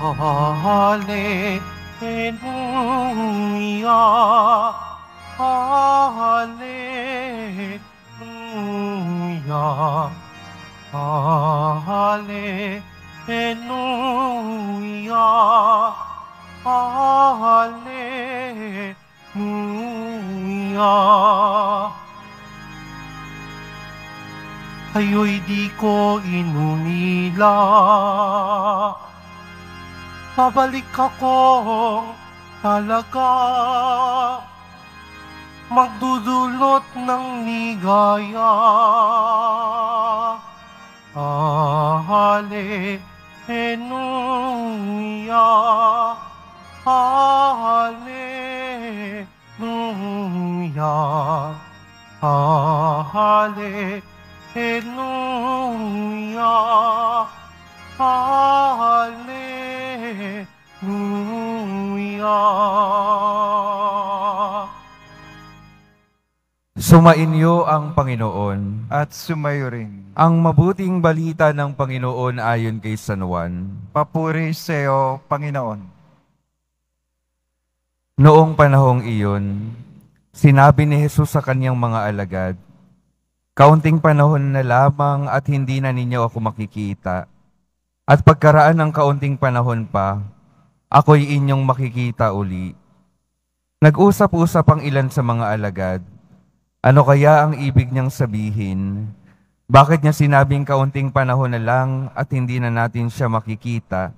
Hallelujah, Hallelujah, Hallelujah, Hallelujah. Kayo'y di ko inumila, babalik ako talaga, magdudulot ng ligaya. Hallelujah, Hallelujah, Hallelujah, Hallelujah. Sumainyo ang Panginoon. At sumayo rin. Ang mabuting balita ng Panginoon ayon kay San Juan. Papuri sa iyo, Panginoon. Noong panahong iyon, sinabi ni Jesus sa kanyang mga alagad, "Kaunting panahon na lamang at hindi na ninyo ako makikita. At pagkaraan ng kaunting panahon pa, ako'y inyong makikita uli." Nag-usap-usap ang ilan sa mga alagad. Ano kaya ang ibig niyang sabihin? Bakit niya sinabing kaunting panahon na lang at hindi na natin siya makikita?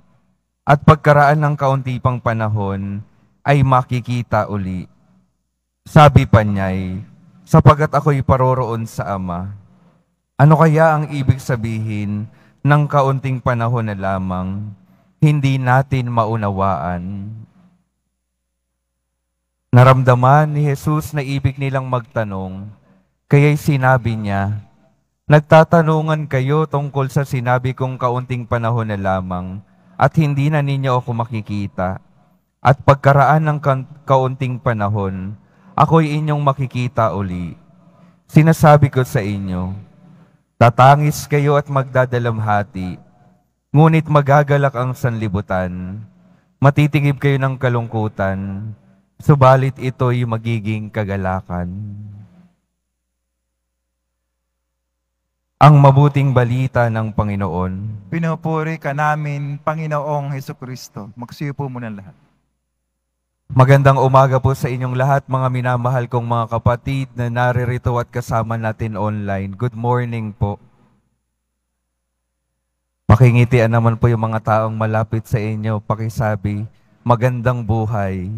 At pagkaraan ng kaunti pang panahon ay makikita uli. Sabi pa niya'y, "Sapagat ako'y paroroon sa Ama." Ano kaya ang ibig sabihin ng kaunting panahon na lamang? Hindi natin maunawaan. Naramdaman ni Jesus na ibig nilang magtanong, kaya'y sinabi niya, "Nagtatanungan kayo tungkol sa sinabi kong kaunting panahon na lamang at hindi na ninyo ako makikita. At pagkaraan ng kaunting panahon, ako'y inyong makikita uli. Sinasabi ko sa inyo, tatangis kayo at magdadalamhati, ngunit magagalak ang sanlibutan. Matitigib kayo ng kalungkutan, subalit ito'y magiging kagalakan." Ang mabuting balita ng Panginoon. Pinupuri ka namin, Panginoong Hesukristo. Magsiyo po muna lahat. Magandang umaga po sa inyong lahat, mga minamahal kong mga kapatid na naririto at kasama natin online. Good morning po. Pakingitian naman po yung mga taong malapit sa inyo. Pakisabi, magandang buhay.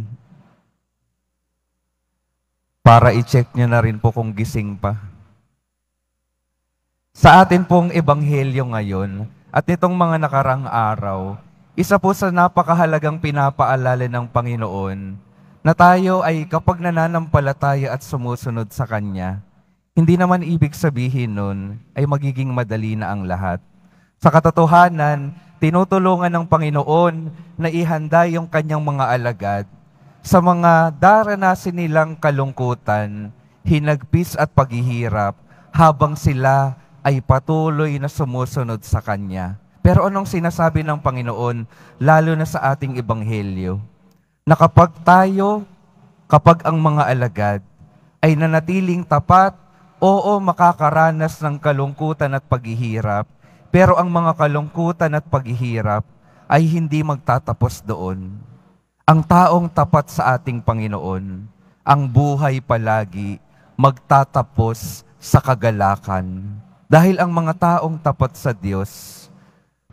Para i-check nyo na rin po kung gising pa. Sa atin pong ebanghelyo ngayon at nitong mga nakarang araw, isa po sa napakahalagang pinapaalala ng Panginoon na tayo ay kapag nananampalataya at sumusunod sa Kanya, hindi naman ibig sabihin nun ay magiging madali na ang lahat. Sa katotohanan, tinutulungan ng Panginoon na ihanda yung Kanyang mga alagad sa mga daranasin nilang kalungkutan, hinagpis at paghihirap habang sila ay patuloy na sumusunod sa Kanya. Pero anong sinasabi ng Panginoon, lalo na sa ating ebanghelyo? Na kapag ang mga alagad ay nanatiling tapat, oo, makakaranas ng kalungkutan at paghihirap, pero ang mga kalungkutan at paghihirap ay hindi magtatapos doon. Ang taong tapat sa ating Panginoon, ang buhay palagi magtatapos sa kagalakan. Dahil ang mga taong tapat sa Diyos,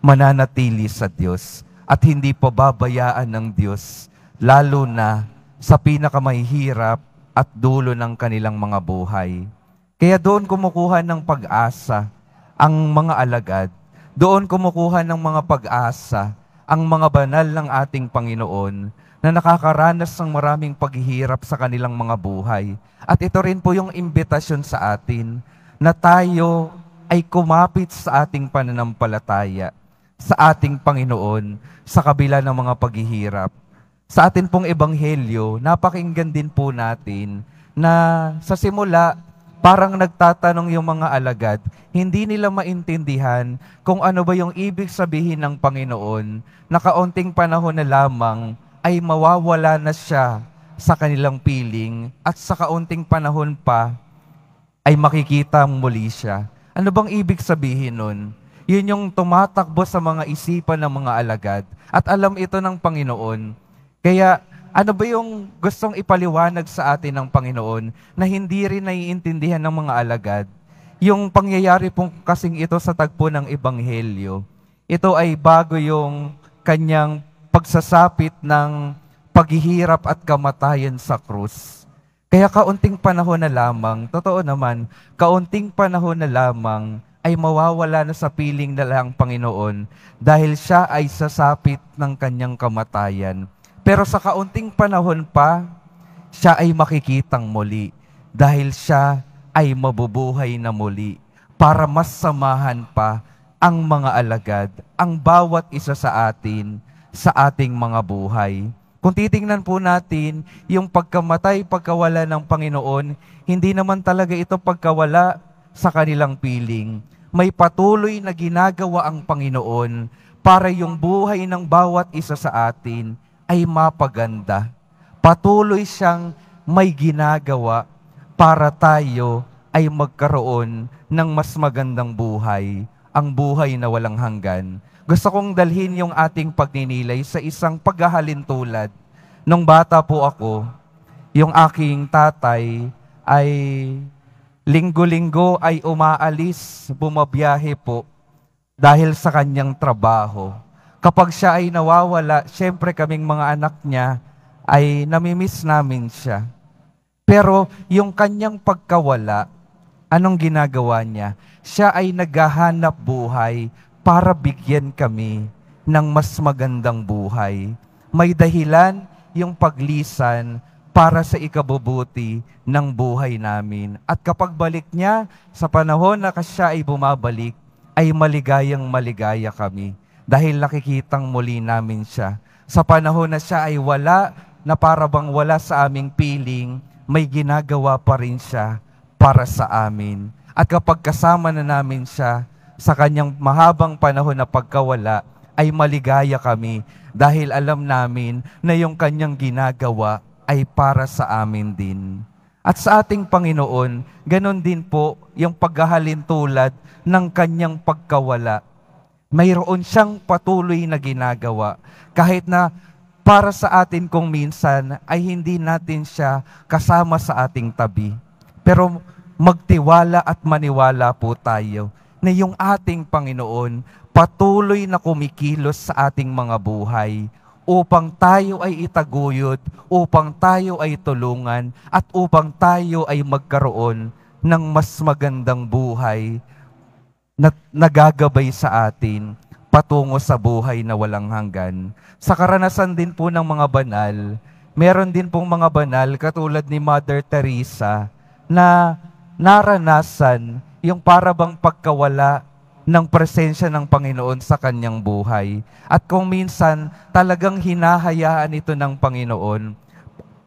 mananatili sa Diyos at hindi pababayaan ng Diyos, lalo na sa pinakamahihirap at dulo ng kanilang mga buhay. Kaya doon kumukuha ng pag-asa ang mga alagad, doon kumukuha ng mga pag-asa ang mga banal ng ating Panginoon na nakakaranas ng maraming paghihirap sa kanilang mga buhay. At ito rin po yung imbitasyon sa atin na tayo ay kumapit sa ating pananampalataya, sa ating Panginoon, sa kabila ng mga paghihirap. Sa atin pong ebanghelyo, napakinggan din po natin na sa simula, Parang nagtatanong yung mga alagad, hindi nila maintindihan kung ano ba yung ibig sabihin ng Panginoon na kaunting panahon na lamang ay mawawala na siya sa kanilang piling at sa kaunting panahon pa ay makikita muli siya. Ano bang ibig sabihin nun? Yun yung tumatakbo sa mga isipan ng mga alagad at alam ito ng Panginoon. Kaya ano ba yung gustong ipaliwanag sa atin ng Panginoon na hindi rin naiintindihan ng mga alagad? Yung pangyayari pong kasing ito sa tagpo ng Ebanghelyo, ito ay bago yung kanyang pagsasapit ng paghihirap at kamatayan sa krus. Kaya kaunting panahon na lamang, totoo naman, kaunting panahon na lamang ay mawawala na sa piling na lang Panginoon dahil siya ay sasapit ng kanyang kamatayan. Pero sa kaunting panahon pa, siya ay makikitang muli dahil siya ay mabubuhay na muli para mas samahan pa ang mga alagad, ang bawat isa sa atin sa ating mga buhay. Kung titingnan po natin, yung pagkamatay, pagkawala ng Panginoon, hindi naman talaga ito pagkawala sa kanilang piling. May patuloy na ginagawa ang Panginoon para yung buhay ng bawat isa sa atin ay mapaganda. Patuloy siyang may ginagawa para tayo ay magkaroon ng mas magandang buhay, ang buhay na walang hanggan. Gusto kong dalhin yung ating pagninilay sa isang paghahalin tulad. Nung bata po ako, yung aking tatay ay linggo-linggo ay umaalis, bumabiyahe po dahil sa kanyang trabaho. Kapag siya ay nawawala, syempre kaming mga anak niya ay namimiss namin siya. Pero yung kanyang pagkawala, anong ginagawa niya? Siya ay naghahanap buhay para bigyan kami ng mas magandang buhay. May dahilan yung paglisan para sa ikabubuti ng buhay namin. At kapag balik niya, sa panahon na siya ay bumabalik, ay maligayang maligaya kami. Dahil nakikitang muli namin siya. Sa panahon na siya ay wala, na para bang wala sa aming piling, may ginagawa pa rin siya para sa amin. At kapag kasama na namin siya sa kanyang mahabang panahon na pagkawala, ay maligaya kami dahil alam namin na yung kanyang ginagawa ay para sa amin din. At sa ating Panginoon, ganon din po yung paghahalin tulad ng kanyang pagkawala. Mayroon siyang patuloy na ginagawa. Kahit na para sa atin kung minsan ay hindi natin siya kasama sa ating tabi. Pero magtiwala at maniwala po tayo na yung ating Panginoon patuloy na kumikilos sa ating mga buhay upang tayo ay itaguyod, upang tayo ay tulungan, at upang tayo ay magkaroon ng mas magandang buhay na nagagabay sa atin patungo sa buhay na walang hanggan. Sa karanasan din po ng mga banal, meron din pong mga banal katulad ni Mother Teresa na naranasan yung parabang pagkawala ng presensya ng Panginoon sa kanyang buhay. At kung minsan talagang hinahayaan ito ng Panginoon,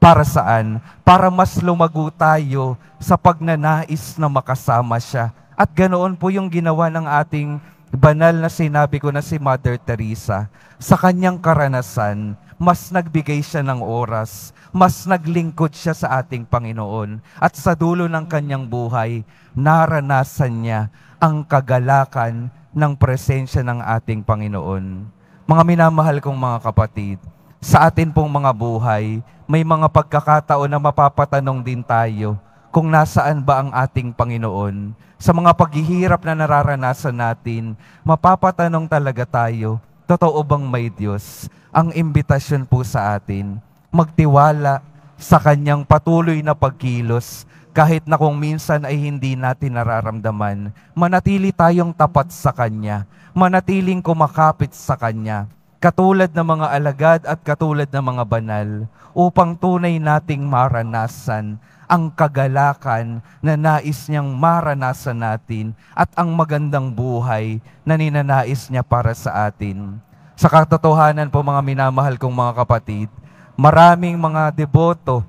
para saan? Para mas lumago tayo sa pagnanais na makasama siya. At ganoon po yung ginawa ng ating banal na sinabi ko na si Mother Teresa. Sa kanyang karanasan, mas nagbigay siya ng oras, mas naglingkod siya sa ating Panginoon. At sa dulo ng kanyang buhay, naranasan niya ang kagalakan ng presensya ng ating Panginoon. Mga minamahal kong mga kapatid, sa atin pong mga buhay, may mga pagkakataon na mapapatanong din tayo kung nasaan ba ang ating Panginoon. Sa mga paghihirap na nararanasan natin, mapapatanong talaga tayo, totoo bang may Diyos? Ang imbitasyon po sa atin, magtiwala sa Kanyang patuloy na pagkilos, kahit na kung minsan ay hindi natin nararamdaman, manatili tayong tapat sa Kanya, manatiling kumakapit sa Kanya, katulad ng mga alagad at katulad ng mga banal, upang tunay nating maranasan ang kagalakan na nais niyang maranasan natin at ang magandang buhay na ninanais niya para sa atin. Sa katotohanan po mga minamahal kong mga kapatid, maraming mga deboto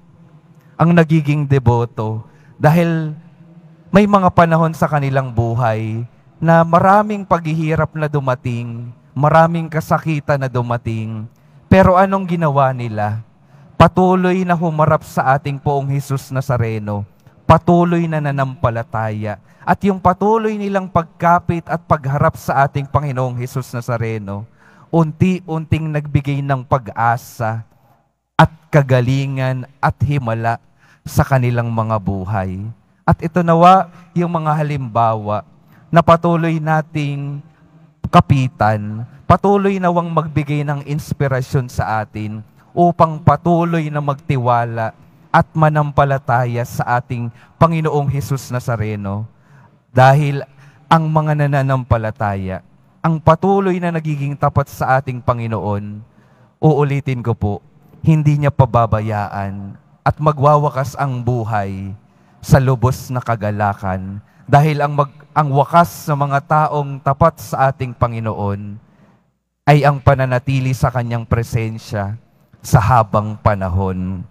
ang nagiging deboto dahil May mga panahon sa kanilang buhay na maraming paghihirap na dumating, maraming kasakitan na dumating. Pero anong ginawa nila? Patuloy na humarap sa ating Poong Hesus Nazareno. Patuloy na nanampalataya. At yung patuloy nilang pagkapit at pagharap sa ating Panginoong Hesus Nazareno, unti-unting nagbigay ng pag-asa at kagalingan at himala sa kanilang mga buhay. At ito nawa yung mga halimbawa na patuloy nating kapitan, patuloy nawang magbigay ng inspirasyon sa atin upang patuloy na magtiwala at manampalataya sa ating Panginoong Hesus Nazareno. Dahil ang mga nananampalataya, ang patuloy na nagiging tapat sa ating Panginoon, uulitin ko po, hindi niya pababayaan at magwawakas ang buhay sa lubos na kagalakan. Dahil ang wakas ng mga taong tapat sa ating Panginoon ay ang pananatili sa kanyang presensya sa habang panahon.